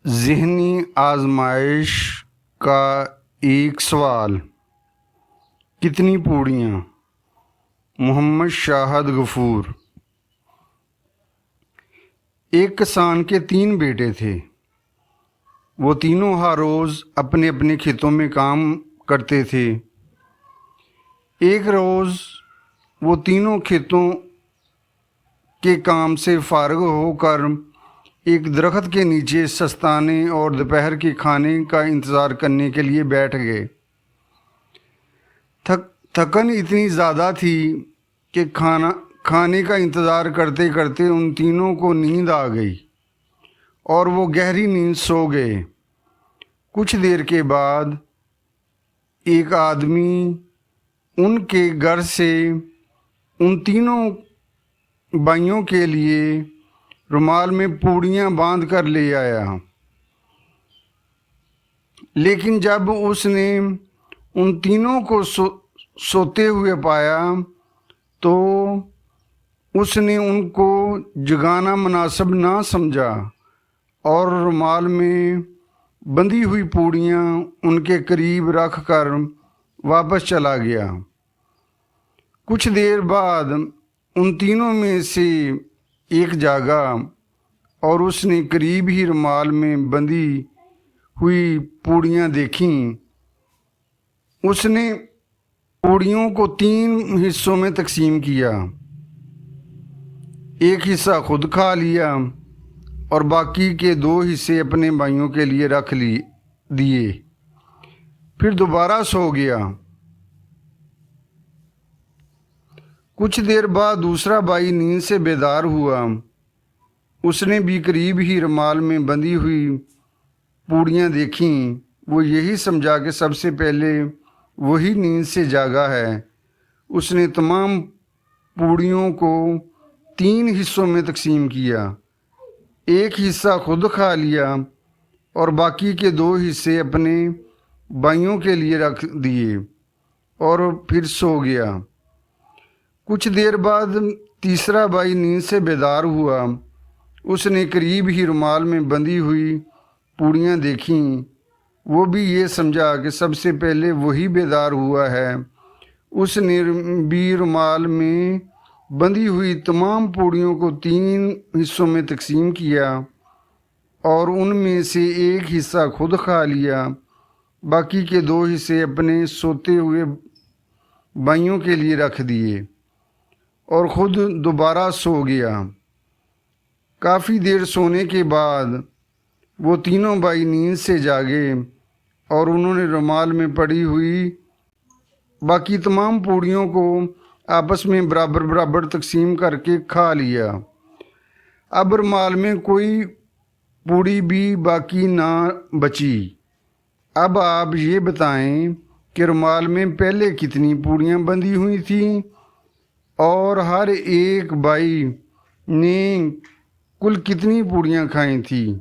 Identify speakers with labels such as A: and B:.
A: ذہنی آزمائش کا ایک سوال۔ کتنی پوڑیاں؟ محمد شاہد غفور۔ ایک کسان کے 3 بیٹے تھے۔ وہ تینوں ہر روز اپنے اپنے کھیتوں میں کام کرتے تھے۔ ایک روز وہ تینوں کھیتوں کے کام سے فارغ ہو کر ایک درخت کے نیچے سستانے اور دوپہر کے کھانے کا انتظار کرنے کے لیے بیٹھ گئے۔ تھکن اتنی زیادہ تھی کہ کھانے کا انتظار کرتے کرتے ان تینوں کو نیند آ گئی اور وہ گہری نیند سو گئے۔ کچھ دیر کے بعد ایک آدمی ان کے گھر سے ان تینوں بھائیوں کے لیے رومال میں پوڑیاں باندھ کر لے آیا، لیکن جب اس نے ان تینوں کو سوتے ہوئے پایا تو اس نے ان کو جگانا مناسب نہ سمجھا اور رومال میں بندھی ہوئی پوڑیاں ان کے قریب رکھ کر واپس چلا گیا۔ کچھ دیر بعد ان تینوں میں سے ایک جاگا اور اس نے قریب ہی رومال میں بندھی ہوئی پوڑیاں دیکھیں۔ اس نے پوڑیوں کو 3 حصوں میں تقسیم کیا، ایک حصہ خود کھا لیا اور باقی کے 2 حصے اپنے بھائیوں کے لیے رکھ دیے، پھر دوبارہ سو گیا۔ کچھ دیر بعد دوسرا بھائی نیند سے بیدار ہوا۔ اس نے بھی قریب ہی رومال میں بندھی ہوئی پوڑیاں دیکھیں۔ وہ یہی سمجھا کہ سب سے پہلے وہی نیند سے جاگا ہے۔ اس نے تمام پوڑیوں کو 3 حصوں میں تقسیم کیا، ایک حصہ خود کھا لیا اور باقی کے 2 حصے اپنے بھائیوں کے لیے رکھ دیے اور پھر سو گیا۔ کچھ دیر بعد تیسرا بھائی نیند سے بیدار ہوا۔ اس نے قریب ہی رومال میں بندھی ہوئی پوڑیاں دیکھیں۔ وہ بھی یہ سمجھا کہ سب سے پہلے وہی بیدار ہوا ہے۔ اس نے بھی رومال میں بندھی ہوئی تمام پوڑیوں کو 3 حصوں میں تقسیم کیا اور ان میں سے ایک حصہ خود کھا لیا، باقی کے 2 حصے اپنے سوتے ہوئے بھائیوں کے لیے رکھ دیے اور خود دوبارہ سو گیا۔ کافی دیر سونے کے بعد وہ تینوں بھائی نیند سے جاگے اور انہوں نے رومال میں پڑی ہوئی باقی تمام پوڑیوں کو آپس میں برابر برابر تقسیم کر کے کھا لیا۔ اب رومال میں کوئی پوڑی بھی باقی نہ بچی۔ اب آپ یہ بتائیں کہ رومال میں پہلے کتنی پوڑیاں بندھی ہوئی تھیں اور ہر ایک بھائی نے کل کتنی پوڑیاں کھائی تھیں؟